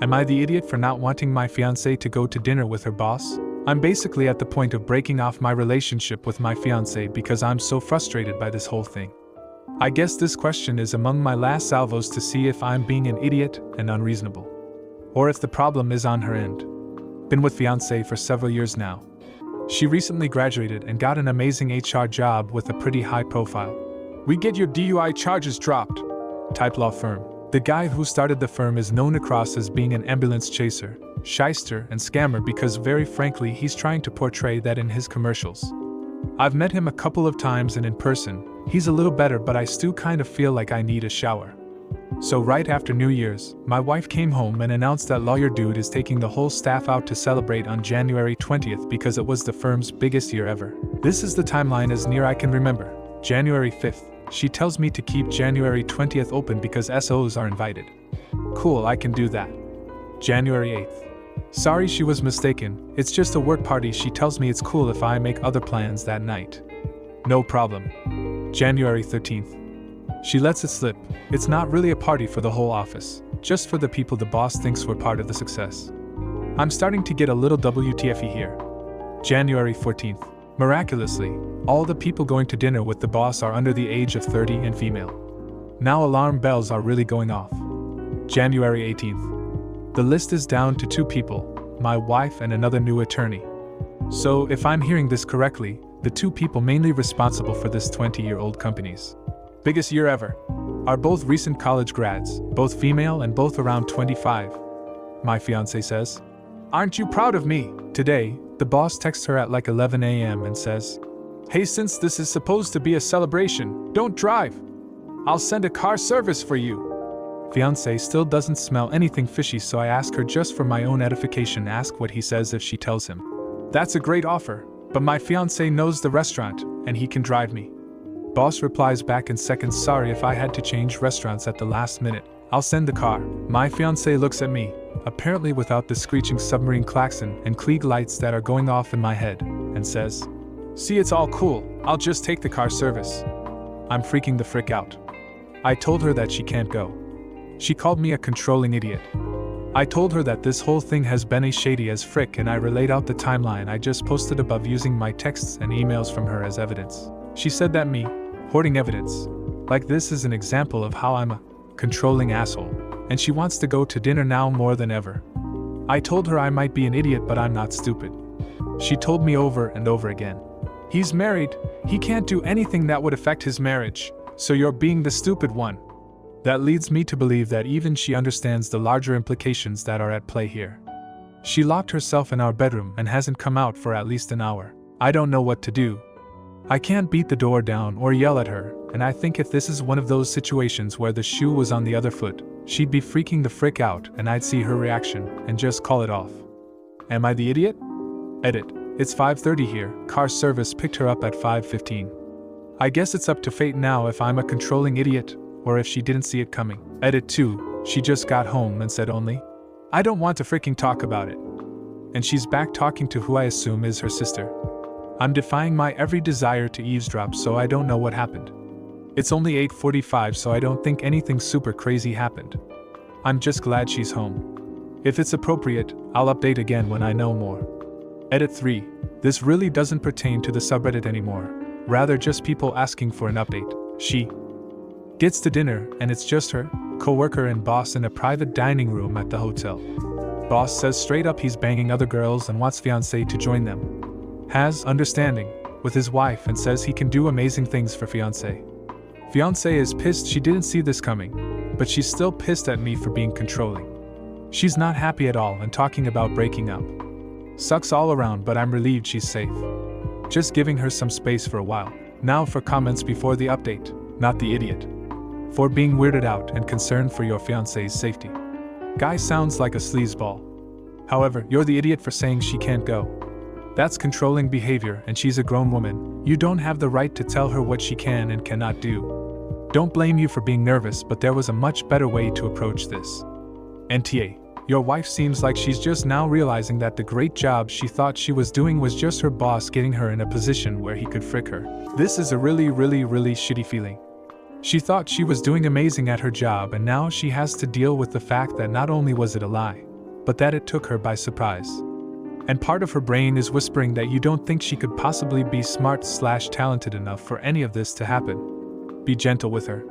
Am I the idiot for not wanting my fiancé to go to dinner with her boss? I'm basically at the point of breaking off my relationship with my fiancé because I'm so frustrated by this whole thing. I guess this question is among my last salvos to see if I'm being an idiot and unreasonable, or if the problem is on her end. Been with fiancé for several years now. She recently graduated and got an amazing HR job with a pretty high profile. We get your DUI charges dropped type law firm. The guy who started the firm is known across as being an ambulance chaser, shyster, and scammer because very frankly he's trying to portray that in his commercials. I've met him a couple of times and in person, he's a little better but I still kind of feel like I need a shower. So right after New Year's, my wife came home and announced that lawyer dude is taking the whole staff out to celebrate on January 20th because it was the firm's biggest year ever. This is the timeline as near I can remember. January 5th. She tells me to keep January 20th open because SOs are invited. Cool, I can do that. January 8th. Sorry she was mistaken, it's just a work party. She tells me it's cool if I make other plans that night. No problem. January 13th. She lets it slip. It's not really a party for the whole office, just for the people the boss thinks were part of the success. I'm starting to get a little WTFy here. January 14th. Miraculously, all the people going to dinner with the boss are under the age of 30 and female. Now alarm bells are really going off. January 18th. The list is down to 2 people, my wife and another new attorney. So if I'm hearing this correctly, the 2 people mainly responsible for this 20-year-old company's biggest year ever are both recent college grads, both female and both around 25. My fiancé says, "Aren't you proud of me?" Today, the boss texts her at like 11 a.m. and says, "Hey, since this is supposed to be a celebration, don't drive. I'll send a car service for you." Fiancé still doesn't smell anything fishy, so I ask her just for my own edification, ask what he says if she tells him. That's a great offer, but my fiancé knows the restaurant, and he can drive me. Boss replies back in seconds, "Sorry if I had to change restaurants at the last minute. I'll send the car." My fiancé looks at me, apparently without the screeching submarine klaxon and Klieg lights that are going off in my head, and says, "See, it's all cool, I'll just take the car service." I'm freaking the frick out. I told her that she can't go. She called me a controlling idiot. I told her that this whole thing has been a shady as frick, and I relayed out the timeline I just posted above using my texts and emails from her as evidence. She said that me hoarding evidence like this is an example of how I'm a controlling asshole, and she wants to go to dinner now more than ever. I told her I might be an idiot, but I'm not stupid. She told me over and over again, "He's married, he can't do anything that would affect his marriage, so you're being the stupid one." That leads me to believe that even she understands the larger implications that are at play here. She locked herself in our bedroom and hasn't come out for at least an hour. I don't know what to do. I can't beat the door down or yell at her, and I think if this is one of those situations where the shoe was on the other foot, she'd be freaking the frick out and I'd see her reaction and just call it off. Am I the idiot? Edit. It's 5:30 here, car service picked her up at 5:15. I guess it's up to fate now if I'm a controlling idiot, or if she didn't see it coming. Edit 2, she just got home and said only, "I don't want to freaking talk about it." And she's back talking to who I assume is her sister. I'm defying my every desire to eavesdrop, so I don't know what happened. It's only 8:45, so I don't think anything super crazy happened. I'm just glad she's home. If it's appropriate, I'll update again when I know more. Edit 3. This really doesn't pertain to the subreddit anymore, rather just people asking for an update. She gets to dinner, and it's just her, co-worker and boss in a private dining room at the hotel. Boss says straight up he's banging other girls and wants fiancé to join them. Has understanding with his wife and says he can do amazing things for fiancé. Fiancé is pissed she didn't see this coming, but she's still pissed at me for being controlling. She's not happy at all and talking about breaking up. Sucks all around, but I'm relieved she's safe. Just giving her some space for a while. Now for comments before the update, not the idiot. For being weirded out and concerned for your fiancé's safety. Guy sounds like a sleazeball. However, you're the idiot for saying she can't go. That's controlling behavior, and she's a grown woman. You don't have the right to tell her what she can and cannot do. Don't blame you for being nervous, but there was a much better way to approach this. NTA. Your wife seems like she's just now realizing that the great job she thought she was doing was just her boss getting her in a position where he could frick her. This is a really shitty feeling. She thought she was doing amazing at her job, and now she has to deal with the fact that not only was it a lie, but that it took her by surprise. And part of her brain is whispering that you don't think she could possibly be smart/talented enough for any of this to happen. Be gentle with her.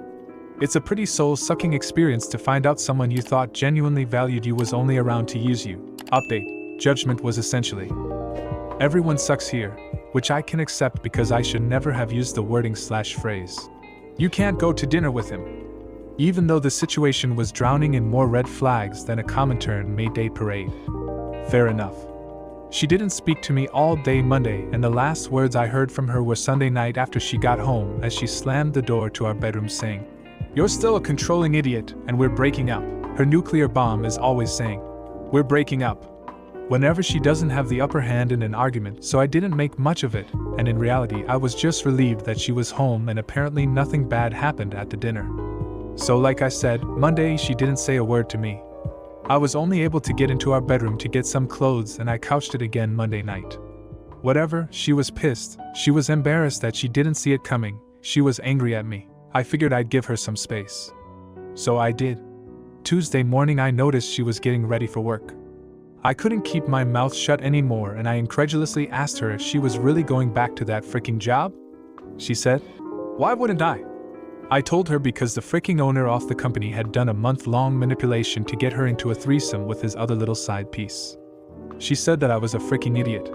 It's a pretty soul-sucking experience to find out someone you thought genuinely valued you was only around to use you. Update. Judgment was essentially, everyone sucks here, which I can accept because I should never have used the wording/phrase. You can't go to dinner with him. Even though the situation was drowning in more red flags than a commenter in May Day parade. Fair enough. She didn't speak to me all day Monday, and the last words I heard from her were Sunday night after she got home as she slammed the door to our bedroom saying, "You're still a controlling idiot, and we're breaking up." Her nuclear bomb is always saying, "We're breaking up," whenever she doesn't have the upper hand in an argument, so I didn't make much of it, and in reality I was just relieved that she was home and apparently nothing bad happened at the dinner. So like I said, Monday she didn't say a word to me. I was only able to get into our bedroom to get some clothes and I couched it again Monday night. Whatever, she was pissed, she was embarrassed that she didn't see it coming, she was angry at me. I figured I'd give her some space. So I did. Tuesday morning I noticed she was getting ready for work. I couldn't keep my mouth shut anymore and I incredulously asked her if she was really going back to that freaking job. She said, "Why wouldn't I?" I told her because the freaking owner of the company had done a month-long manipulation to get her into a threesome with his other little side piece. She said that I was a freaking idiot.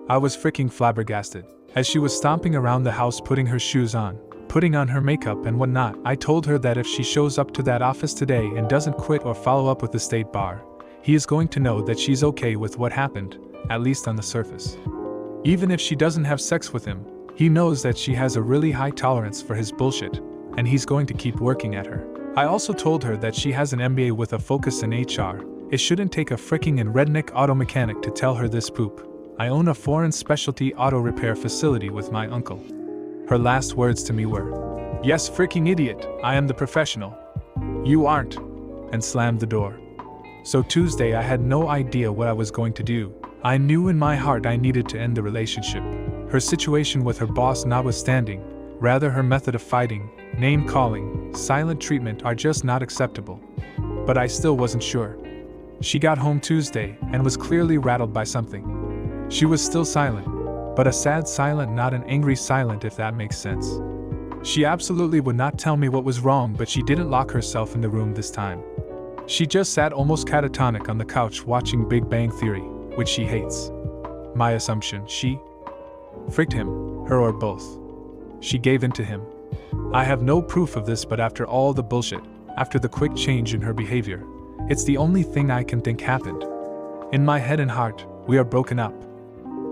I was freaking flabbergasted. As she was stomping around the house putting her shoes on, putting on her makeup and whatnot, I told her that if she shows up to that office today and doesn't quit or follow up with the state bar, he is going to know that she's okay with what happened, at least on the surface. Even if she doesn't have sex with him, he knows that she has a really high tolerance for his bullshit, and he's going to keep working at her. I also told her that she has an MBA with a focus in HR. It shouldn't take a fricking and redneck auto mechanic to tell her this poop. I own a foreign specialty auto repair facility with my uncle. Her last words to me were, "Yes, freaking idiot, I am the professional. You aren't," and slammed the door. So Tuesday I had no idea what I was going to do. I knew in my heart I needed to end the relationship. Her situation with her boss notwithstanding, rather her method of fighting, name-calling, silent treatment are just not acceptable. But I still wasn't sure. She got home Tuesday and was clearly rattled by something. She was still silent, but a sad silent, not an angry silent, if that makes sense. She absolutely would not tell me what was wrong, but she didn't lock herself in the room this time. She just sat almost catatonic on the couch watching Big Bang Theory, which she hates. My assumption, she fricked him, her or both. She gave in to him. I have no proof of this, but after all the bullshit, after the quick change in her behavior, it's the only thing I can think happened. In my head and heart, we are broken up.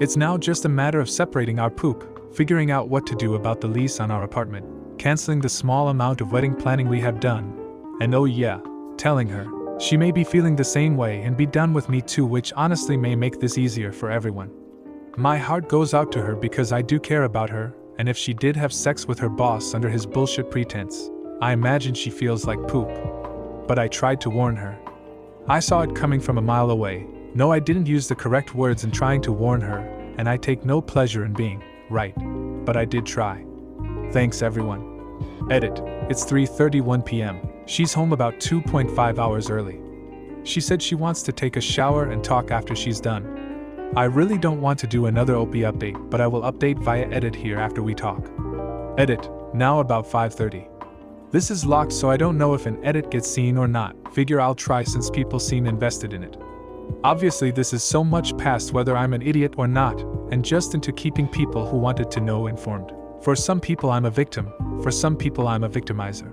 It's now just a matter of separating our poop, figuring out what to do about the lease on our apartment, canceling the small amount of wedding planning we have done, and oh yeah, telling her. She may be feeling the same way and be done with me too, which honestly may make this easier for everyone. My heart goes out to her because I do care about her, and if she did have sex with her boss under his bullshit pretense, I imagine she feels like poop. But I tried to warn her. I saw it coming from a mile away. No, I didn't use the correct words in trying to warn her, and I take no pleasure in being right. But I did try. Thanks everyone. Edit. It's 3:31 p.m. She's home about 2.5 hours early. She said she wants to take a shower and talk after she's done. I really don't want to do another OP update, but I will update via edit here after we talk. Edit. Now about 5:30. This is locked, so I don't know if an edit gets seen or not. Figure I'll try since people seem invested in it. Obviously this is so much past whether I'm an idiot or not, and just into keeping people who wanted to know informed. For some people I'm a victim, for some people I'm a victimizer.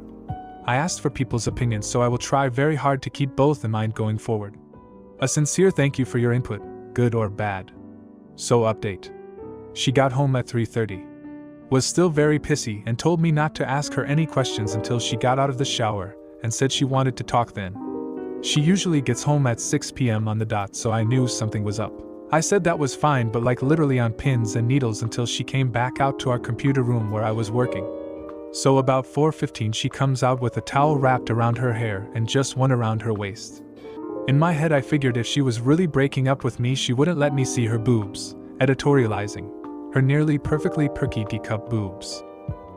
I asked for people's opinions, so I will try very hard to keep both in mind going forward. A sincere thank you for your input, good or bad. So update. She got home at 3:30. Was still very pissy and told me not to ask her any questions until she got out of the shower, and said she wanted to talk then. She usually gets home at 6 p.m. on the dot, so I knew something was up. I said that was fine, but like literally on pins and needles until she came back out to our computer room where I was working. So about 4:15 she comes out with a towel wrapped around her hair and just one around her waist. In my head I figured if she was really breaking up with me she wouldn't let me see her boobs, editorializing. Her nearly perfectly perky D-cup boobs.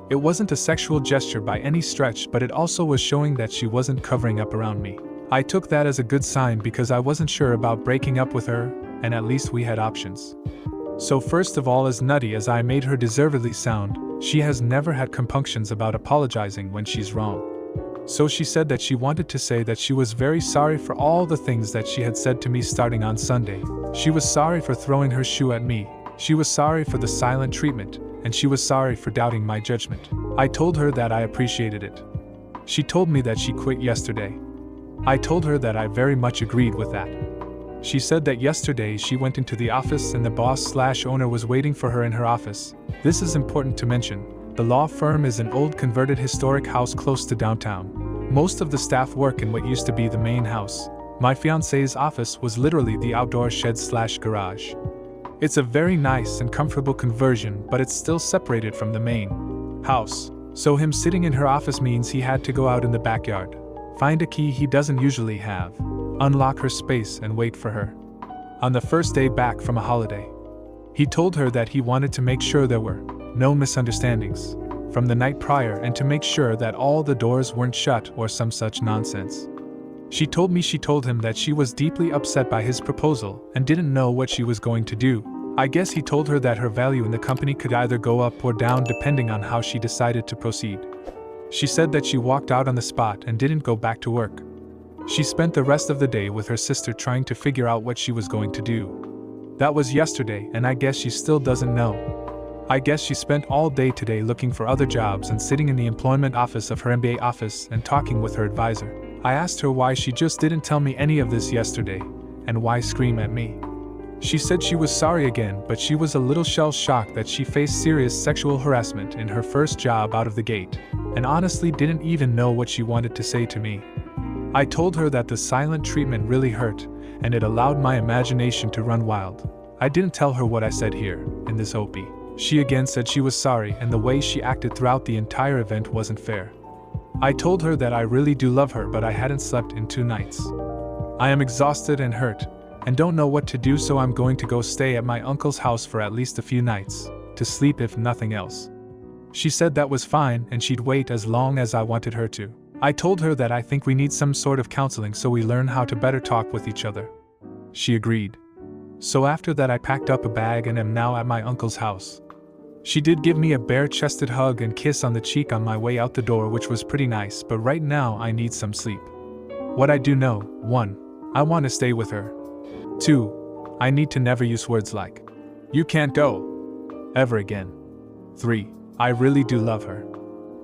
It wasn't a sexual gesture by any stretch, but it also was showing that she wasn't covering up around me. I took that as a good sign because I wasn't sure about breaking up with her, and at least we had options. So first of all, as nutty as I made her deservedly sound, she has never had compunctions about apologizing when she's wrong. So she said that she wanted to say that she was very sorry for all the things that she had said to me starting on Sunday. She was sorry for throwing her shoe at me, she was sorry for the silent treatment, and she was sorry for doubting my judgment. I told her that I appreciated it. She told me that she quit yesterday. I told her that I very much agreed with that. She said that yesterday she went into the office and the boss/owner was waiting for her in her office. This is important to mention. The law firm is an old converted historic house close to downtown. Most of the staff work in what used to be the main house. My fiancé's office was literally the outdoor shed/garage. It's a very nice and comfortable conversion, but it's still separated from the main house. So him sitting in her office means he had to go out in the backyard, find a key he doesn't usually have, unlock her space and wait for her. On the first day back from a holiday, he told her that he wanted to make sure there were no misunderstandings from the night prior and to make sure that all the doors weren't shut or some such nonsense. She told me she told him that she was deeply upset by his proposal and didn't know what she was going to do. I guess he told her that her value in the company could either go up or down depending on how she decided to proceed. She said that she walked out on the spot and didn't go back to work. She spent the rest of the day with her sister trying to figure out what she was going to do. That was yesterday, and I guess she still doesn't know. I guess she spent all day today looking for other jobs and sitting in the employment office of her MBA office and talking with her advisor. I asked her why she just didn't tell me any of this yesterday, and why scream at me. She said she was sorry again, but she was a little shell-shocked that she faced serious sexual harassment in her first job out of the gate, and honestly didn't even know what she wanted to say to me. I told her that the silent treatment really hurt, and it allowed my imagination to run wild. I didn't tell her what I said here, in this OP. She again said she was sorry and the way she acted throughout the entire event wasn't fair. I told her that I really do love her, but I hadn't slept in 2 nights. I am exhausted and hurt, and don't know what to do, so I'm going to go stay at my uncle's house for at least a few nights, to sleep if nothing else. She said that was fine and she'd wait as long as I wanted her to. I told her that I think we need some sort of counseling so we learn how to better talk with each other. She agreed. So after that I packed up a bag and am now at my uncle's house. She did give me a bare-chested hug and kiss on the cheek on my way out the door, which was pretty nice, but right now I need some sleep. What I do know: 1. I want to stay with her. 2. I need to never use words like, "You can't go," ever again. 3. I really do love her.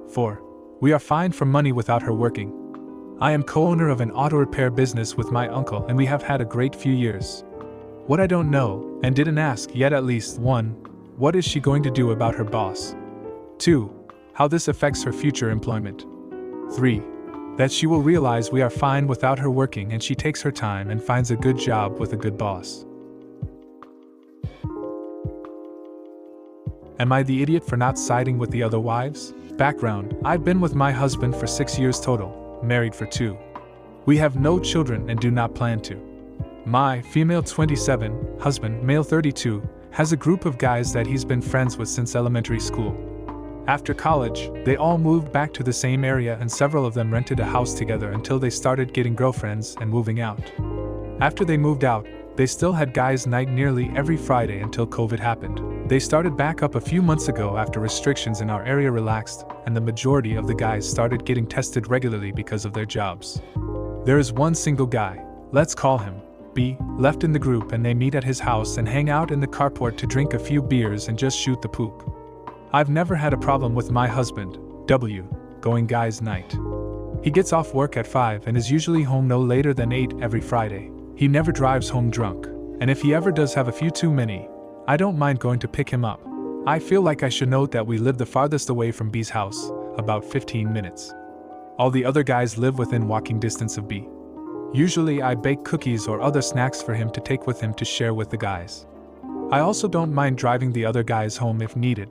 4. We are fine for money without her working. I am co-owner of an auto repair business with my uncle and we have had a great few years. What I don't know, and didn't ask yet, at least: 1. What is she going to do about her boss? 2. How this affects her future employment. 3. That she will realize we are fine without her working and she takes her time and finds a good job with a good boss. Am I the idiot for not siding with the other wives? Background: I've been with my husband for 6 years total, married for 2. We have no children and do not plan to. My female 27, husband, male 32, has a group of guys that he's been friends with since elementary school. After college, they all moved back to the same area and several of them rented a house together until they started getting girlfriends and moving out. After they moved out, they still had guys' night nearly every Friday until COVID happened. They started back up a few months ago after restrictions in our area relaxed, and the majority of the guys started getting tested regularly because of their jobs. There is one single guy, let's call him B, left in the group, and they meet at his house and hang out in the carport to drink a few beers and just shoot the poop. I've never had a problem with my husband, W, going guys' night. He gets off work at 5 and is usually home no later than 8 every Friday. He never drives home drunk, and if he ever does have a few too many, I don't mind going to pick him up. I feel like I should note that we live the farthest away from B's house, about 15 minutes. All the other guys live within walking distance of B. Usually I bake cookies or other snacks for him to take with him to share with the guys. I also don't mind driving the other guys home if needed.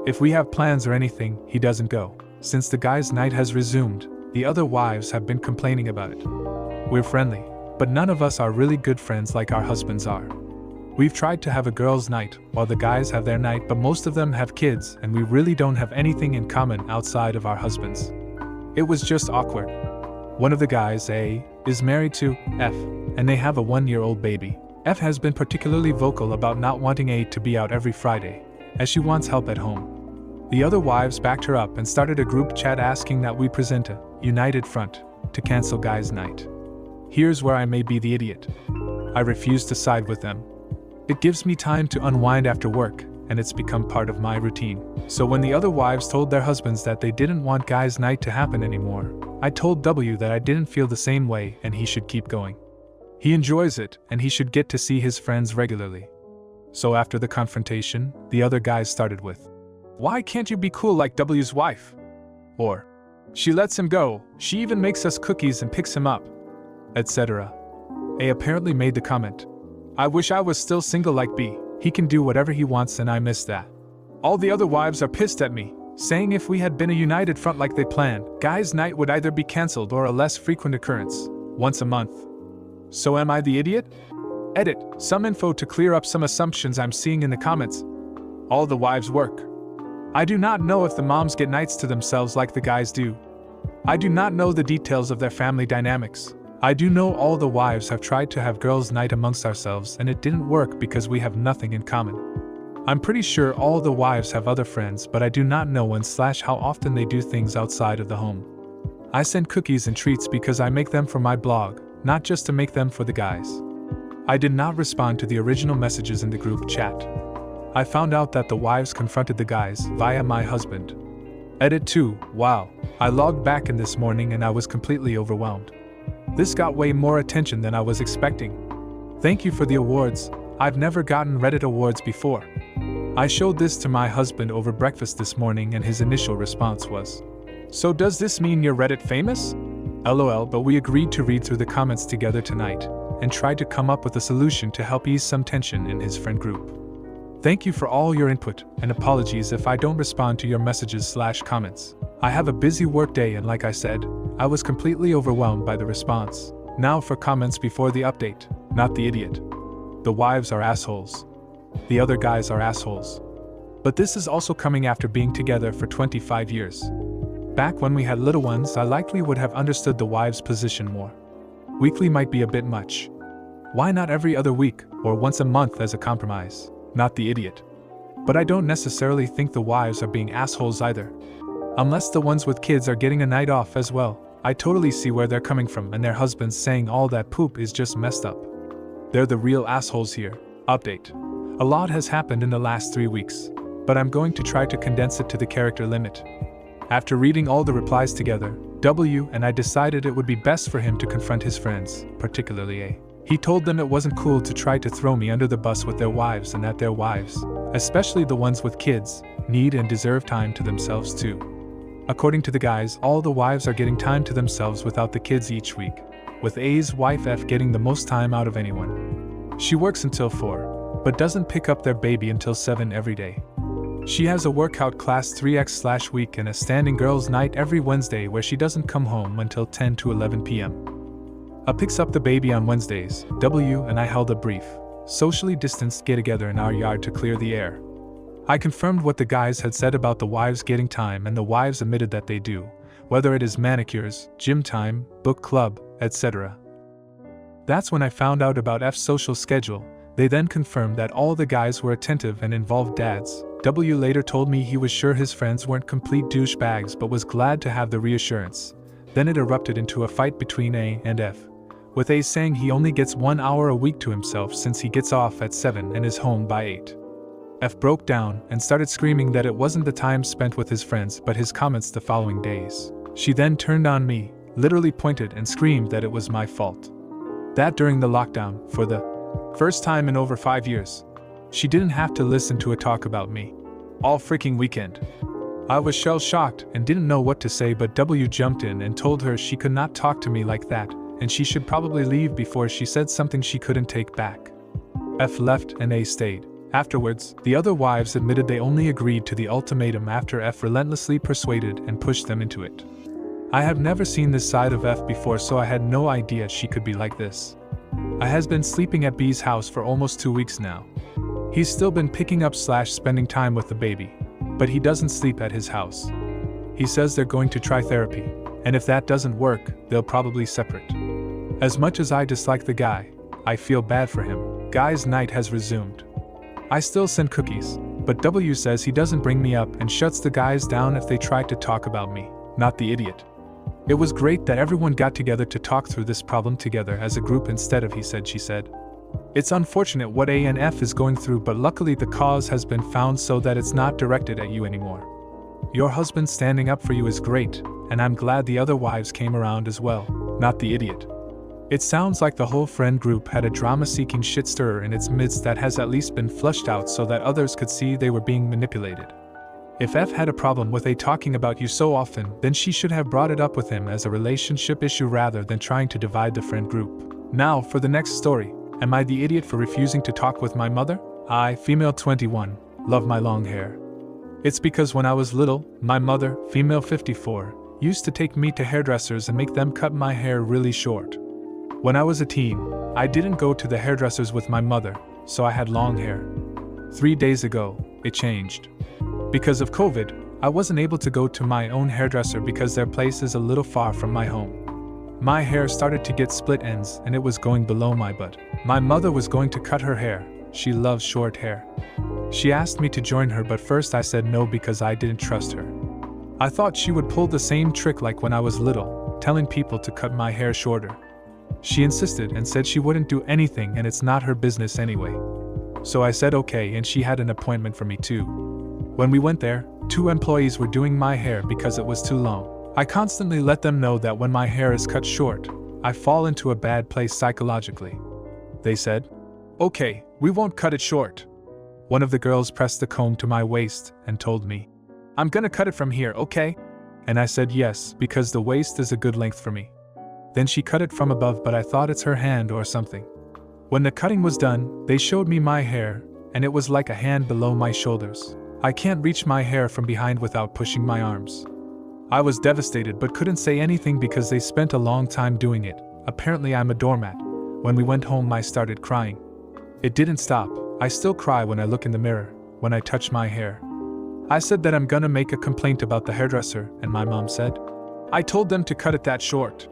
If we have plans or anything, he doesn't go. Since the guys' night has resumed, the other wives have been complaining about it. We're friendly, but none of us are really good friends like our husbands are. We've tried to have a girls' night while the guys have their night, but most of them have kids and we really don't have anything in common outside of our husbands. It was just awkward. One of the guys, A, is married to F, and they have a 1-year-old baby. F has been particularly vocal about not wanting A to be out every Friday, as she wants help at home. The other wives backed her up and started a group chat asking that we present a united front to cancel guys' night. Here's where I may be the idiot. I refuse to side with them. It gives me time to unwind after work, and it's become part of my routine. So when the other wives told their husbands that they didn't want guys' night to happen anymore, I told W that I didn't feel the same way and he should keep going. He enjoys it, and he should get to see his friends regularly. So after the confrontation, the other guys started with, "Why can't you be cool like W's wife?" Or, "She lets him go, she even makes us cookies and picks him up," etc. A apparently made the comment, "I wish I was still single like B, he can do whatever he wants and I miss that." All the other wives are pissed at me, saying if we had been a united front like they planned, guys' night would either be cancelled or a less frequent occurrence, once a month. So am I the idiot? Edit, some info to clear up some assumptions I'm seeing in the comments. All the wives work. I do not know if the moms get nights to themselves like the guys do. I do not know the details of their family dynamics. I do know all the wives have tried to have girls' night amongst ourselves and it didn't work because we have nothing in common. I'm pretty sure all the wives have other friends, but I do not know when/how often they do things outside of the home. I send cookies and treats because I make them for my blog, not just to make them for the guys. I did not respond to the original messages in the group chat. I found out that the wives confronted the guys via my husband. Edit 2, wow, I logged back in this morning and I was completely overwhelmed. This got way more attention than I was expecting. Thank you for the awards, I've never gotten Reddit awards before. I showed this to my husband over breakfast this morning and his initial response was, "So does this mean you're Reddit famous?" LOL, but we agreed to read through the comments together tonight and tried to come up with a solution to help ease some tension in his friend group. Thank you for all your input, and apologies if I don't respond to your messages/comments. I have a busy workday and like I said, I was completely overwhelmed by the response. Now for comments before the update, not the idiot. The wives are assholes. The other guys are assholes. But this is also coming after being together for 25 years. Back when we had little ones, I likely would have understood the wives' position more. Weekly might be a bit much. Why not every other week, or once a month as a compromise? Not the idiot. But I don't necessarily think the wives are being assholes either. Unless the ones with kids are getting a night off as well, I totally see where they're coming from and their husbands saying all that poop is just messed up. They're the real assholes here. Update. A lot has happened in the last 3 weeks, but I'm going to try to condense it to the character limit. After reading all the replies together, W and I decided it would be best for him to confront his friends, particularly A. He told them it wasn't cool to try to throw me under the bus with their wives and that their wives, especially the ones with kids, need and deserve time to themselves too. According to the guys, all the wives are getting time to themselves without the kids each week, with A's wife F getting the most time out of anyone. She works until 4, but doesn't pick up their baby until 7 every day. She has a workout class 3x/week and a standing girls' night every Wednesday where she doesn't come home until 10 to 11 p.m. A picks up the baby on Wednesdays. W and I held a brief, socially distanced get-together in our yard to clear the air. I confirmed what the guys had said about the wives getting time and the wives admitted that they do, whether it is manicures, gym time, book club, etc. That's when I found out about F's social schedule. They then confirmed that all the guys were attentive and involved dads. W later told me he was sure his friends weren't complete douchebags but was glad to have the reassurance. Then it erupted into a fight between A and F, with A saying he only gets 1 hour a week to himself since he gets off at 7 and is home by 8. F broke down and started screaming that it wasn't the time spent with his friends but his comments the following days. She then turned on me, literally pointed and screamed that it was my fault. That during the lockdown, for the first time in over 5 years, she didn't have to listen to a talk about me. All freaking weekend. I was shell-shocked and didn't know what to say, but W jumped in and told her she could not talk to me like that and she should probably leave before she said something she couldn't take back. F left and A stayed. Afterwards, the other wives admitted they only agreed to the ultimatum after F relentlessly persuaded and pushed them into it. I have never seen this side of F before, so I had no idea she could be like this. I has been sleeping at B's house for almost 2 weeks now. He's still been picking up/spending time with the baby, but he doesn't sleep at his house. He says they're going to try therapy. And if that doesn't work, they'll probably separate. As much as I dislike the guy, I feel bad for him. Guy's night has resumed. I still send cookies, but W says he doesn't bring me up and shuts the guys down if they try to talk about me, not the idiot. It was great that everyone got together to talk through this problem together as a group instead of he said, she said. It's unfortunate what A and F is going through, but luckily the cause has been found so that it's not directed at you anymore. Your husband standing up for you is great, and I'm glad the other wives came around as well, not the idiot. It sounds like the whole friend group had a drama-seeking shit stirrer in its midst that has at least been flushed out so that others could see they were being manipulated. If F had a problem with A talking about you so often, then she should have brought it up with him as a relationship issue rather than trying to divide the friend group. Now for the next story. Am I the idiot for refusing to talk with my mother? I, female 21, love my long hair. It's because when I was little, my mother, female 54, used to take me to hairdressers and make them cut my hair really short. When I was a teen, I didn't go to the hairdressers with my mother, so I had long hair. 3 days ago, it changed. Because of COVID, I wasn't able to go to my own hairdresser because their place is a little far from my home. My hair started to get split ends and it was going below my butt. My mother was going to cut her hair. She loves short hair. She asked me to join her, but first I said no because I didn't trust her. I thought she would pull the same trick like when I was little, telling people to cut my hair shorter. She insisted and said she wouldn't do anything and it's not her business anyway. So I said okay, and she had an appointment for me too. When we went there, 2 employees were doing my hair because it was too long. I constantly let them know that when my hair is cut short, I fall into a bad place psychologically. They said, "Okay, we won't cut it short." One of the girls pressed the comb to my waist and told me, "I'm gonna cut it from here, okay?" And I said yes, because the waist is a good length for me. Then she cut it from above, but I thought it's her hand or something. When the cutting was done, they showed me my hair, and it was like a hand below my shoulders. I can't reach my hair from behind without pushing my arms. I was devastated but couldn't say anything because they spent a long time doing it. Apparently I'm a doormat. When we went home I started crying. It didn't stop. I still cry when I look in the mirror, when I touch my hair. I said that I'm gonna make a complaint about the hairdresser, and my mom said, "I told them to cut it that short.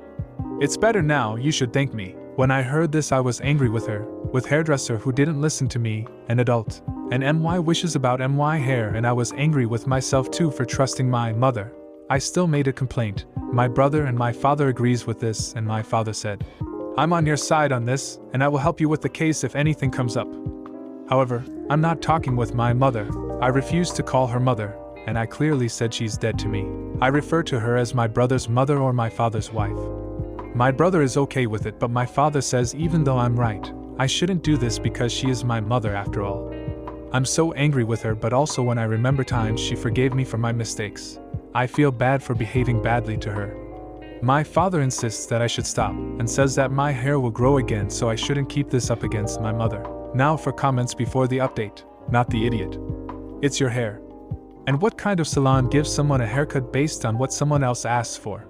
It's better now, you should thank me." When I heard this I was angry with her, with hairdresser who didn't listen to me, an adult, and my wishes about my hair, and I was angry with myself too for trusting my mother. I still made a complaint. My brother and my father agrees with this, and my father said, "I'm on your side on this, and I will help you with the case if anything comes up." However, I'm not talking with my mother. I refuse to call her mother, and I clearly said she's dead to me. I refer to her as my brother's mother or my father's wife. My brother is okay with it, but my father says even though I'm right, I shouldn't do this because she is my mother after all. I'm so angry with her, but also when I remember times she forgave me for my mistakes, I feel bad for behaving badly to her. My father insists that I should stop, and says that my hair will grow again, so I shouldn't keep this up against my mother. Now for comments before the update, not the idiot. It's your hair. And what kind of salon gives someone a haircut based on what someone else asks for?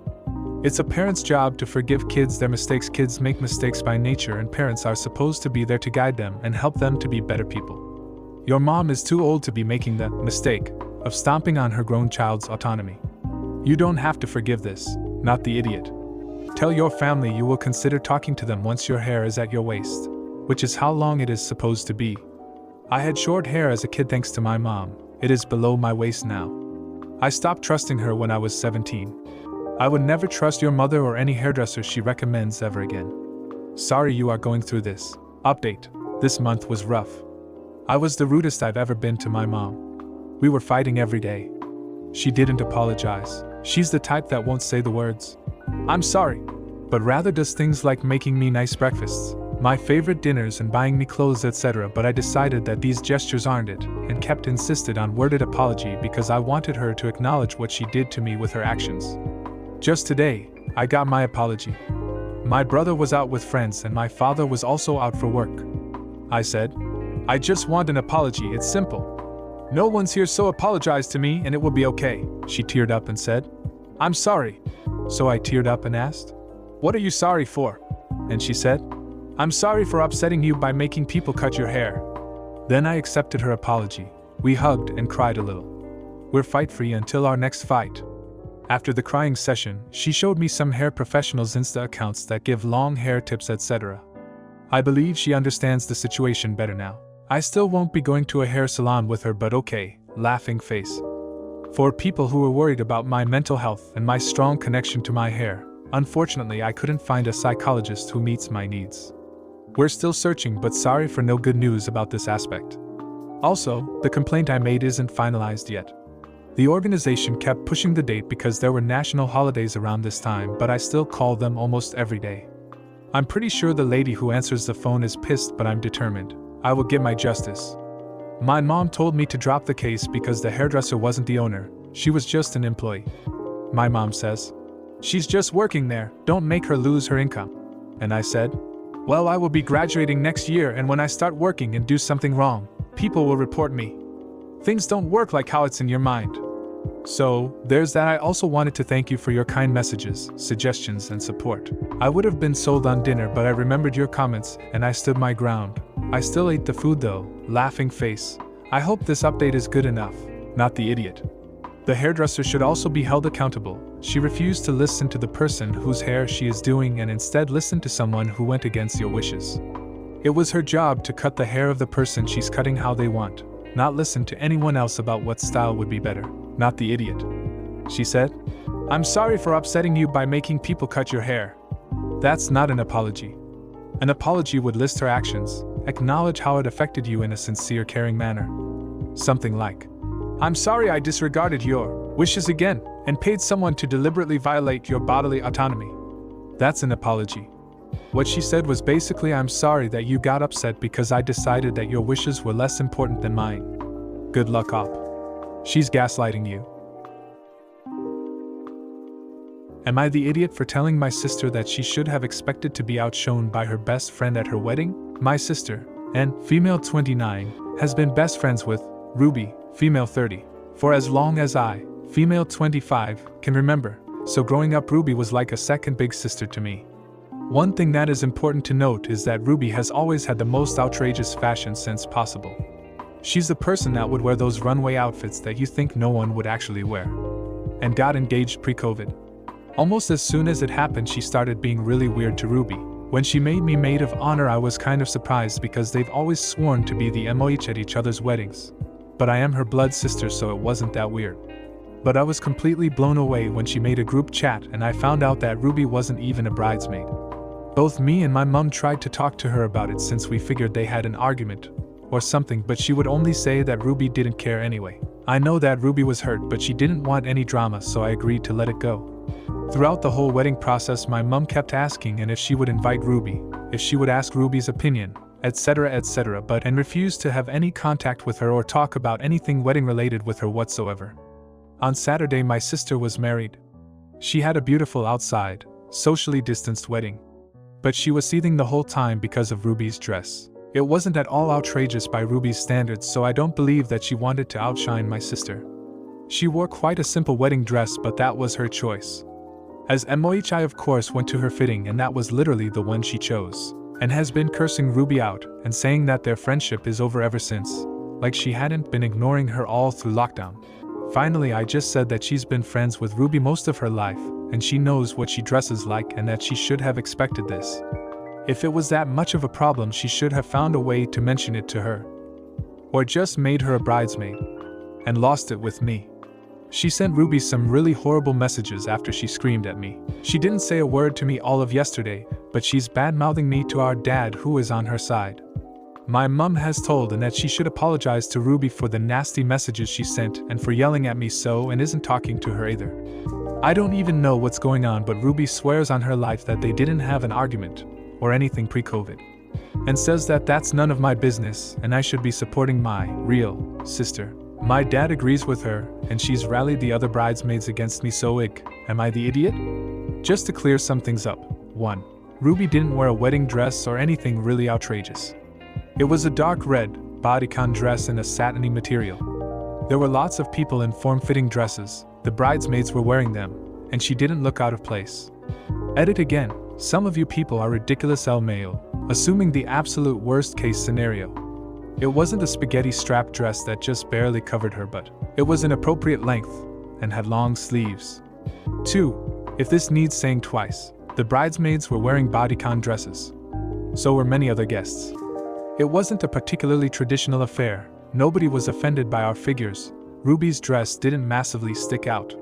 It's a parent's job to forgive kids their mistakes. Kids make mistakes by nature, and parents are supposed to be there to guide them and help them to be better people. Your mom is too old to be making the mistake of stomping on her grown child's autonomy. You don't have to forgive this, not the idiot. Tell your family you will consider talking to them once your hair is at your waist, which is how long it is supposed to be. I had short hair as a kid thanks to my mom. It is below my waist now. I stopped trusting her when I was 17. I would never trust your mother or any hairdresser she recommends ever again. Sorry you are going through this. Update. This month was rough. I was the rudest I've ever been to my mom. We were fighting every day. She didn't apologize. She's the type that won't say the words, "I'm sorry," but rather does things like making me nice breakfasts, my favorite dinners, and buying me clothes, etc. But I decided that these gestures aren't it, and kept insisted on worded apology because I wanted her to acknowledge what she did to me with her actions. Just today, I got my apology. My brother was out with friends and my father was also out for work. I said, "I just want an apology, it's simple. No one's here, so apologize to me and it will be okay." She teared up and said, "I'm sorry." So I teared up and asked, "What are you sorry for?" And she said, "I'm sorry for upsetting you by making people cut your hair." Then I accepted her apology. We hugged and cried a little. We're fight free until our next fight. After the crying session, she showed me some hair professionals' Insta accounts that give long hair tips, etc. I believe she understands the situation better now. I still won't be going to a hair salon with her, but okay, laughing face. For people who were worried about my mental health and my strong connection to my hair, unfortunately I couldn't find a psychologist who meets my needs. We're still searching, but sorry for no good news about this aspect. Also, the complaint I made isn't finalized yet. The organization kept pushing the date because there were national holidays around this time, but I still call them almost every day. I'm pretty sure the lady who answers the phone is pissed, but I'm determined. I will get my justice. My mom told me to drop the case because the hairdresser wasn't the owner, she was just an employee. My mom says, "She's just working there, don't make her lose her income." And I said, "Well, I will be graduating next year, and when I start working and do something wrong, people will report me. Things don't work like how it's in your mind." So, there's that. I also wanted to thank you for your kind messages, suggestions, and support. I would have been sold on dinner, but I remembered your comments, and I stood my ground. I still ate the food though, laughing face. I hope this update is good enough, not the idiot. The hairdresser should also be held accountable. She refused to listen to the person whose hair she is doing and instead listened to someone who went against your wishes. It was her job to cut the hair of the person she's cutting how they want, not listen to anyone else about what style would be better. Not the idiot. She said, "I'm sorry for upsetting you by making people cut your hair." That's not an apology. An apology would list her actions, acknowledge how it affected you in a sincere, caring manner. Something like, "I'm sorry I disregarded your wishes again and paid someone to deliberately violate your bodily autonomy." That's an apology. What she said was basically, "I'm sorry that you got upset because I decided that your wishes were less important than mine. Good luck, op." She's gaslighting you. Am I the idiot for telling my sister that she should have expected to be outshone by her best friend at her wedding? My sister, N, female 29, has been best friends with Ruby, female 30, for as long as I, female 25, can remember, so growing up Ruby was like a second big sister to me. One thing that is important to note is that Ruby has always had the most outrageous fashion sense possible. She's the person that would wear those runway outfits that you think no one would actually wear. And got engaged pre-COVID. Almost as soon as it happened, she started being really weird to Ruby. When she made me maid of honor, I was kind of surprised because they've always sworn to be the MOH at each other's weddings. But I am her blood sister, so it wasn't that weird. But I was completely blown away when she made a group chat and I found out that Ruby wasn't even a bridesmaid. Both me and my mom tried to talk to her about it since we figured they had an argument or something, but she would only say that Ruby didn't care anyway. I know that Ruby was hurt, but she didn't want any drama, so I agreed to let it go. Throughout the whole wedding process, my mom kept asking and if she would invite Ruby, if she would ask Ruby's opinion, etc., but and refused to have any contact with her or talk about anything wedding related with her whatsoever. On Saturday, my sister was married. She had a beautiful outside, socially distanced wedding. But she was seething the whole time because of Ruby's dress. It wasn't at all outrageous by Ruby's standards, so I don't believe that she wanted to outshine my sister. She wore quite a simple wedding dress, but that was her choice. As MOH, I of course went to her fitting, and that was literally the one she chose, and has been cursing Ruby out and saying that their friendship is over ever since, like she hadn't been ignoring her all through lockdown. Finally, I just said that she's been friends with Ruby most of her life, and she knows what she dresses like and that she should have expected this. If it was that much of a problem, she should have found a way to mention it to her. Or just made her a bridesmaid. And lost it with me. She sent Ruby some really horrible messages after she screamed at me. She didn't say a word to me all of yesterday, but she's bad-mouthing me to our dad, who is on her side. My mum has told Annette she should apologize to Ruby for the nasty messages she sent and for yelling at me so, and isn't talking to her either. I don't even know what's going on, but Ruby swears on her life that they didn't have an argument or anything pre-COVID, and says that that's none of my business and I should be supporting my real sister. My dad agrees with her, and she's rallied the other bridesmaids against me, so am I the idiot? Just to clear some things up. 1. Ruby didn't wear a wedding dress or anything really outrageous. It was a dark red, bodycon dress in a satiny material. There were lots of people in form-fitting dresses, the bridesmaids were wearing them, and she didn't look out of place. Edit again. Some of you people are ridiculous LMAO, assuming the absolute worst case scenario. It wasn't a spaghetti strap dress that just barely covered her, but it was an appropriate length and had long sleeves. 2. If this needs saying twice, the bridesmaids were wearing bodycon dresses. So were many other guests. It wasn't a particularly traditional affair, nobody was offended by our figures, Ruby's dress didn't massively stick out.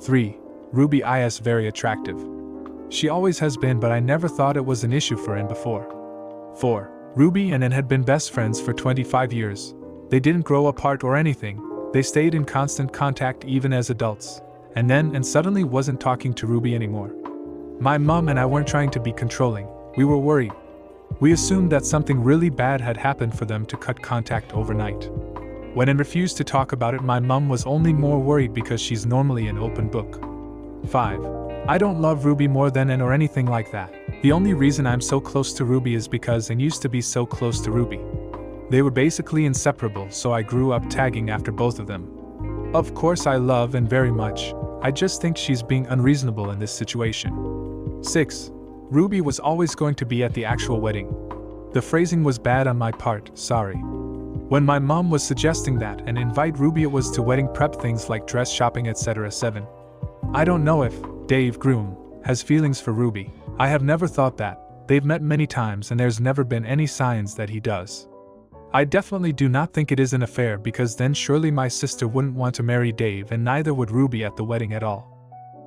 3. Ruby is very attractive. She always has been, but I never thought it was an issue for Anne before. 4. Ruby and Anne had been best friends for 25 years. They didn't grow apart or anything, they stayed in constant contact even as adults. And then Anne suddenly wasn't talking to Ruby anymore. My mom and I weren't trying to be controlling, we were worried. We assumed that something really bad had happened for them to cut contact overnight. When Anne refused to talk about it, my mom was only more worried because she's normally an open book. 5. I don't love Ruby more than Anne or anything like that. The only reason I'm so close to Ruby is because Anne used to be so close to Ruby. They were basically inseparable, so I grew up tagging after both of them. Of course I love Anne very much, I just think she's being unreasonable in this situation. 6. Ruby was always going to be at the actual wedding. The phrasing was bad on my part, sorry. When my mom was suggesting that and invite Ruby, it was to wedding prep things like dress shopping etc. 7. I don't know if Dave, groom, has feelings for Ruby. I have never thought that. They've met many times and there's never been any signs that he does. I definitely do not think it is an affair, because then surely my sister wouldn't want to marry Dave and neither would Ruby at the wedding at all.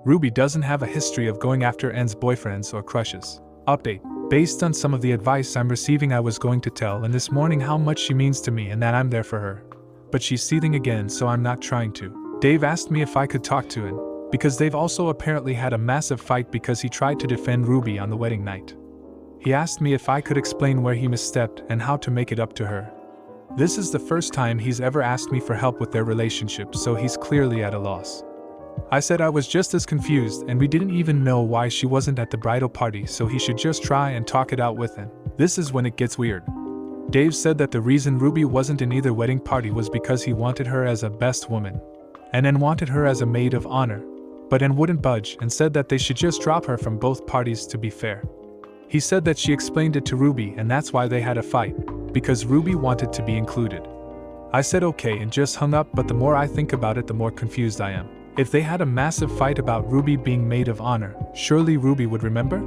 Ruby doesn't have a history of going after Anne's boyfriends or crushes. Update. Based on some of the advice I'm receiving, I was going to tell Anne this morning how much she means to me and that I'm there for her. But she's seething again, so I'm not trying to. Dave asked me if I could talk to Anne, because they've also apparently had a massive fight because he tried to defend Ruby on the wedding night. He asked me if I could explain where he misstepped and how to make it up to her. This is the first time he's ever asked me for help with their relationship, so he's clearly at a loss. I said I was just as confused and we didn't even know why she wasn't at the bridal party, so he should just try and talk it out with him. This is when it gets weird. Dave said that the reason Ruby wasn't in either wedding party was because he wanted her as a best woman, and Anne wanted her as a maid of honor, but Anne wouldn't budge and said that they should just drop her from both parties to be fair. He said that she explained it to Ruby and that's why they had a fight, because Ruby wanted to be included. I said okay and just hung up, but the more I think about it, the more confused I am. If they had a massive fight about Ruby being maid of honor, surely Ruby would remember?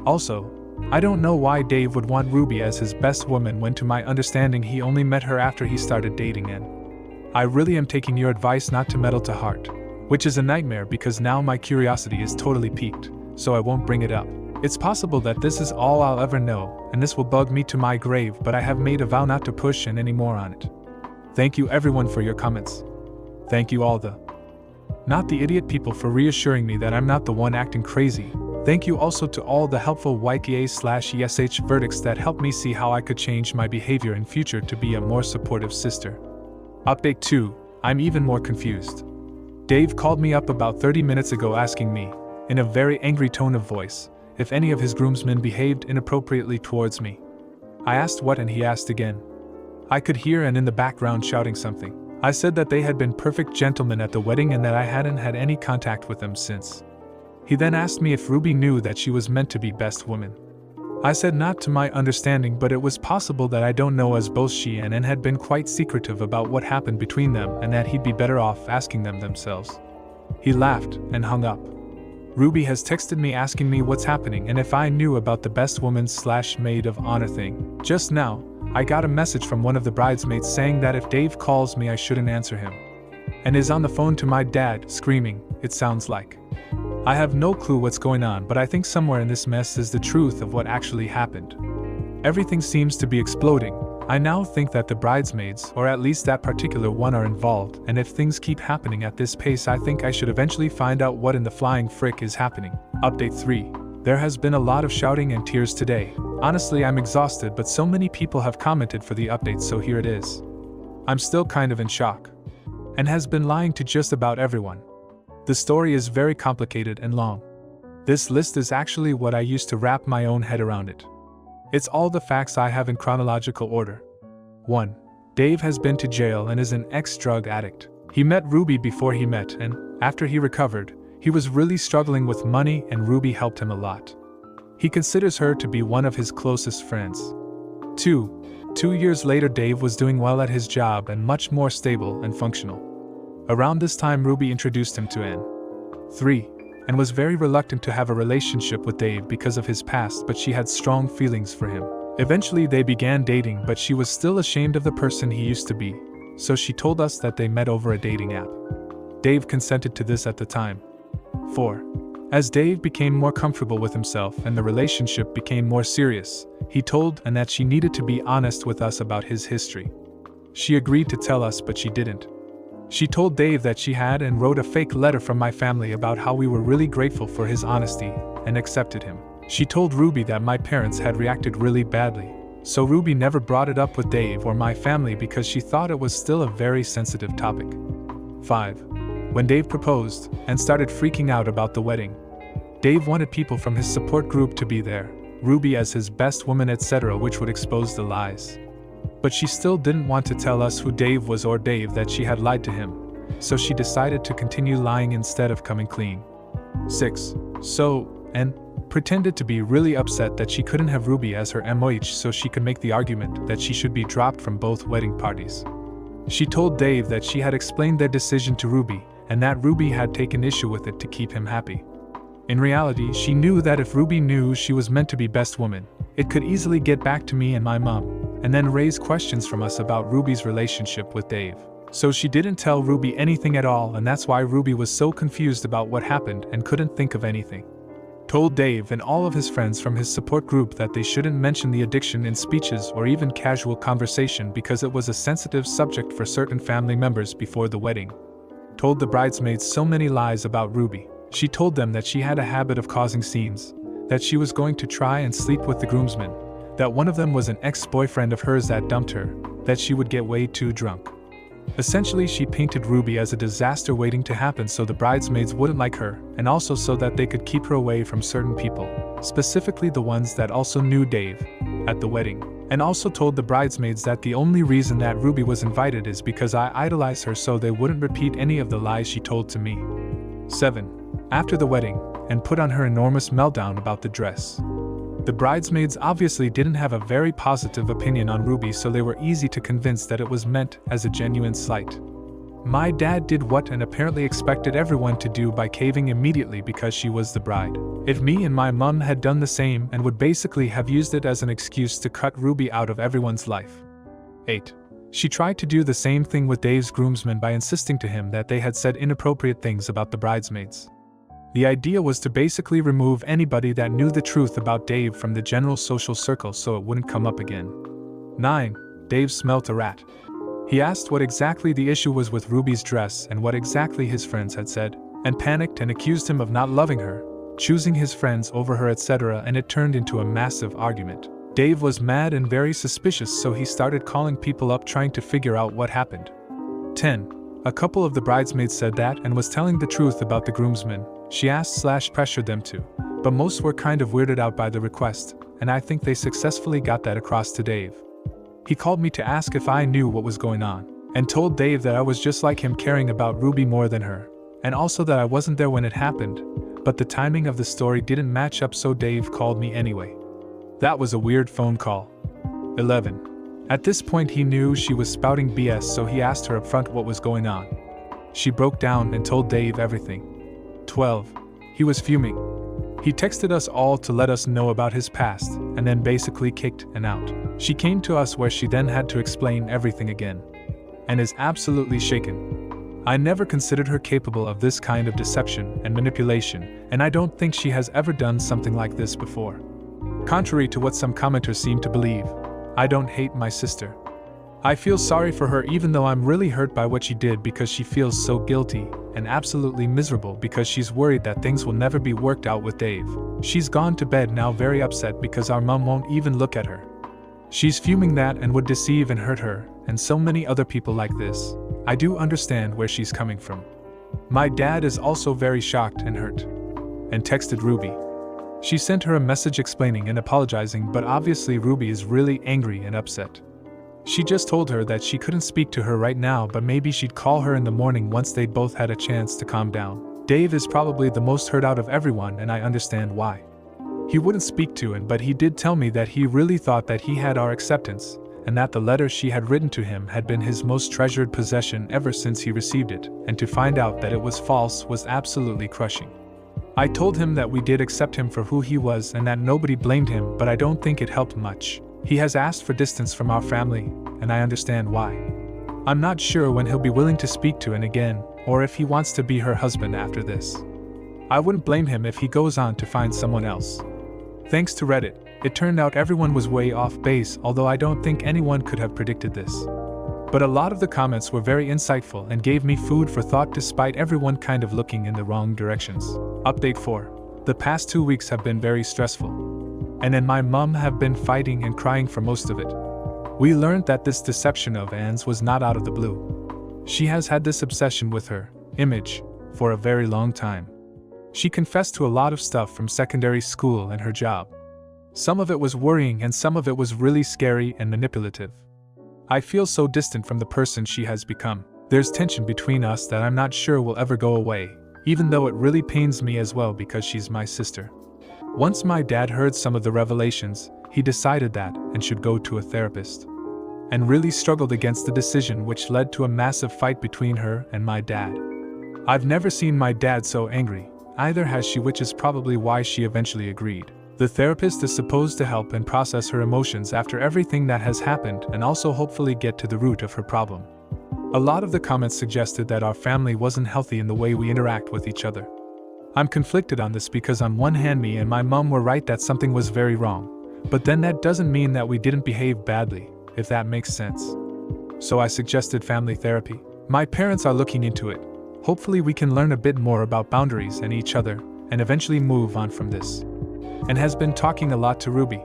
Also, I don't know why Dave would want Ruby as his best woman when, to my understanding, he only met her after he started dating Anne. I really am taking your advice not to meddle to heart, which is a nightmare because now my curiosity is totally piqued, so I won't bring it up. It's possible that this is all I'll ever know, and this will bug me to my grave, but I have made a vow not to push Anne any more on it. Thank you everyone for your comments. Thank you all not the idiot people for reassuring me that I'm not the one acting crazy. Thank you also to all the helpful YTA/ESH verdicts that helped me see how I could change my behavior in future to be a more supportive sister. Update 2. I'm even more confused. Dave called me up about 30 minutes ago asking me, in a very angry tone of voice, if any of his groomsmen behaved inappropriately towards me. I asked what and he asked again. I could hear Anne in the background shouting something. I said that they had been perfect gentlemen at the wedding and that I hadn't had any contact with them since. He then asked me if Ruby knew that she was meant to be best woman. I said not to my understanding, but it was possible that I don't know, as both she and Anne had been quite secretive about what happened between them and that he'd be better off asking them themselves. He laughed and hung up. Ruby has texted me asking me what's happening and if I knew about the best woman/maid of honor thing. Just now, I got a message from one of the bridesmaids saying that if Dave calls me I shouldn't answer him. And is on the phone to my dad, screaming, it sounds like. I have no clue what's going on, but I think somewhere in this mess is the truth of what actually happened. Everything seems to be exploding. I now think that the bridesmaids, or at least that particular one, are involved, and if things keep happening at this pace I think I should eventually find out what in the flying frick is happening. Update 3. There has been a lot of shouting and tears today. Honestly, I'm exhausted, but so many people have commented for the update, so here it is. I'm still kind of in shock. And has been lying to just about everyone. The story is very complicated and long. This list is actually what I used to wrap my own head around it. It's all the facts I have in chronological order. 1. Dave has been to jail and is an ex-drug addict. He met Ruby before he met, and after he recovered, he was really struggling with money and Ruby helped him a lot. He considers her to be one of his closest friends. 2. 2 years later, Dave was doing well at his job and much more stable and functional. Around this time, Ruby introduced him to Anne. 3. And was very reluctant to have a relationship with Dave because of his past, but she had strong feelings for him. Eventually they began dating, but she was still ashamed of the person he used to be, so she told us that they met over a dating app. Dave consented to this at the time. 4. As Dave became more comfortable with himself and the relationship became more serious, he told Ann that she needed to be honest with us about his history. She agreed to tell us, but she didn't. She told Dave that she had and wrote a fake letter from my family about how we were really grateful for his honesty and accepted him. She told Ruby that my parents had reacted really badly, so Ruby never brought it up with Dave or my family because she thought it was still a very sensitive topic. 5. When Dave proposed and started freaking out about the wedding, Dave wanted people from his support group to be there, Ruby as his best woman, etc., which would expose the lies. But she still didn't want to tell us who Dave was or Dave that she had lied to him, so she decided to continue lying instead of coming clean. 6. Ann pretended to be really upset that she couldn't have Ruby as her MOH so she could make the argument that she should be dropped from both wedding parties. She told Dave that she had explained their decision to Ruby and that Ruby had taken issue with it to keep him happy. In reality, she knew that if Ruby knew she was meant to be best woman, it could easily get back to me and my mom, and then raise questions from us about Ruby's relationship with Dave. So she didn't tell Ruby anything at all, and that's why Ruby was so confused about what happened and couldn't think of anything. Told Dave and all of his friends from his support group that they shouldn't mention the addiction in speeches or even casual conversation because it was a sensitive subject for certain family members before the wedding. Told the bridesmaids so many lies about Ruby. She told them that she had a habit of causing scenes, that she was going to try and sleep with the groomsmen, that one of them was an ex-boyfriend of hers that dumped her, that she would get way too drunk. Essentially, she painted Ruby as a disaster waiting to happen so the bridesmaids wouldn't like her, and also so that they could keep her away from certain people, specifically the ones that also knew Dave, at the wedding, and also told the bridesmaids that the only reason that Ruby was invited is because I idolized her so they wouldn't repeat any of the lies she told to me. 7. After the wedding, and put on her enormous meltdown about the dress. The bridesmaids obviously didn't have a very positive opinion on Ruby, so they were easy to convince that it was meant as a genuine slight. My dad did what and apparently expected everyone to do by caving immediately because she was the bride. If me and my mom had done the same and would basically have used it as an excuse to cut Ruby out of everyone's life. 8. She tried to do the same thing with Dave's groomsmen by insisting to him that they had said inappropriate things about the bridesmaids. The idea was to basically remove anybody that knew the truth about Dave from the general social circle so it wouldn't come up again. 9. Dave smelt a rat. He asked what exactly the issue was with Ruby's dress and what exactly his friends had said, and panicked and accused him of not loving her, choosing his friends over her, etc., and it turned into a massive argument. Dave was mad and very suspicious, so he started calling people up trying to figure out what happened. 10. A couple of the bridesmaids said that and was telling the truth about the groomsmen. She asked/pressured them to, but most were kind of weirded out by the request, and I think they successfully got that across to Dave. He called me to ask if I knew what was going on, and told Dave that I was just like him, caring about Ruby more than her, and also that I wasn't there when it happened, but the timing of the story didn't match up, so Dave called me anyway. That was a weird phone call. 11. At this point he knew she was spouting BS, so he asked her upfront what was going on. She broke down and told Dave everything. 12. He was fuming. He texted us all to let us know about his past, and then basically kicked Ann out. She came to us where she then had to explain everything again. And is absolutely shaken. I never considered her capable of this kind of deception and manipulation, and I don't think she has ever done something like this before. Contrary to what some commenters seem to believe, I don't hate my sister. I feel sorry for her even though I'm really hurt by what she did because she feels so guilty and absolutely miserable because she's worried that things will never be worked out with Dave. She's gone to bed now very upset because our mom won't even look at her. She's fuming that and would deceive and hurt her, and so many other people like this. I do understand where she's coming from. My dad is also very shocked and hurt. And texted Ruby. She sent her a message explaining and apologizing, but obviously Ruby is really angry and upset. She just told her that she couldn't speak to her right now, but maybe she'd call her in the morning once they'd both had a chance to calm down. Dave is probably the most hurt out of everyone, and I understand why. He wouldn't speak to Ann, but he did tell me that he really thought that he had our acceptance, and that the letter she had written to him had been his most treasured possession ever since he received it, and to find out that it was false was absolutely crushing. I told him that we did accept him for who he was and that nobody blamed him, but I don't think it helped much. He has asked for distance from our family, and I understand why. I'm not sure when he'll be willing to speak to Anne again, or if he wants to be her husband after this. I wouldn't blame him if he goes on to find someone else. Thanks to Reddit, it turned out everyone was way off base, although I don't think anyone could have predicted this. But a lot of the comments were very insightful and gave me food for thought despite everyone kind of looking in the wrong directions. Update 4. The past 2 weeks have been very stressful. Anne and my mum have been fighting and crying for most of it. We learned that this deception of Anne's was not out of the blue. She has had this obsession with her image for a very long time. She confessed to a lot of stuff from secondary school and her job. Some of it was worrying and some of it was really scary and manipulative. I feel so distant from the person she has become. There's tension between us that I'm not sure will ever go away, even though it really pains me as well because she's my sister. Once my dad heard some of the revelations, he decided that Anne should go to a therapist. And really struggled against the decision, which led to a massive fight between her and my dad. I've never seen my dad so angry, either has she, which is probably why she eventually agreed. The therapist is supposed to help and process her emotions after everything that has happened and also hopefully get to the root of her problem. A lot of the comments suggested that our family wasn't healthy in the way we interact with each other. I'm conflicted on this because on one hand me and my mum were right that something was very wrong, but then that doesn't mean that we didn't behave badly, if that makes sense. So I suggested family therapy. My parents are looking into it. Hopefully we can learn a bit more about boundaries and each other, and eventually move on from this. And has been talking a lot to Ruby.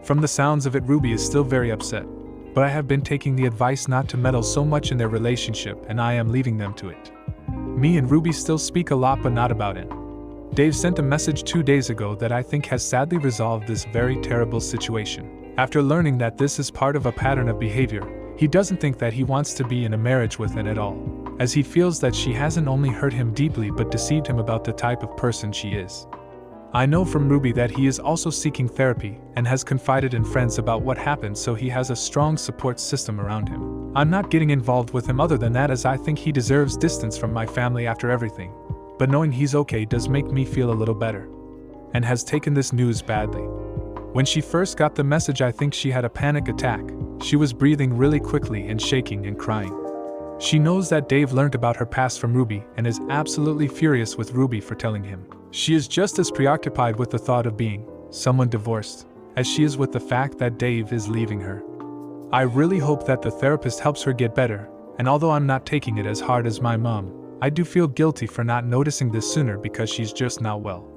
From the sounds of it, Ruby is still very upset, but I have been taking the advice not to meddle so much in their relationship and I am leaving them to it. Me and Ruby still speak a lot but not about it. Dave sent a message 2 days ago that I think has sadly resolved this very terrible situation. After learning that this is part of a pattern of behavior, he doesn't think that he wants to be in a marriage with Anne at all, as he feels that she hasn't only hurt him deeply but deceived him about the type of person she is. I know from Ruby that he is also seeking therapy and has confided in friends about what happened, so he has a strong support system around him. I'm not getting involved with him other than that, as I think he deserves distance from my family after everything, but knowing he's okay does make me feel a little better. And has taken this news badly. When she first got the message, I think she had a panic attack. She was breathing really quickly and shaking and crying. She knows that Dave learned about her past from Ruby and is absolutely furious with Ruby for telling him. She is just as preoccupied with the thought of being someone divorced as she is with the fact that Dave is leaving her. I really hope that the therapist helps her get better, and although I'm not taking it as hard as my mom, I do feel guilty for not noticing this sooner because she's just not well.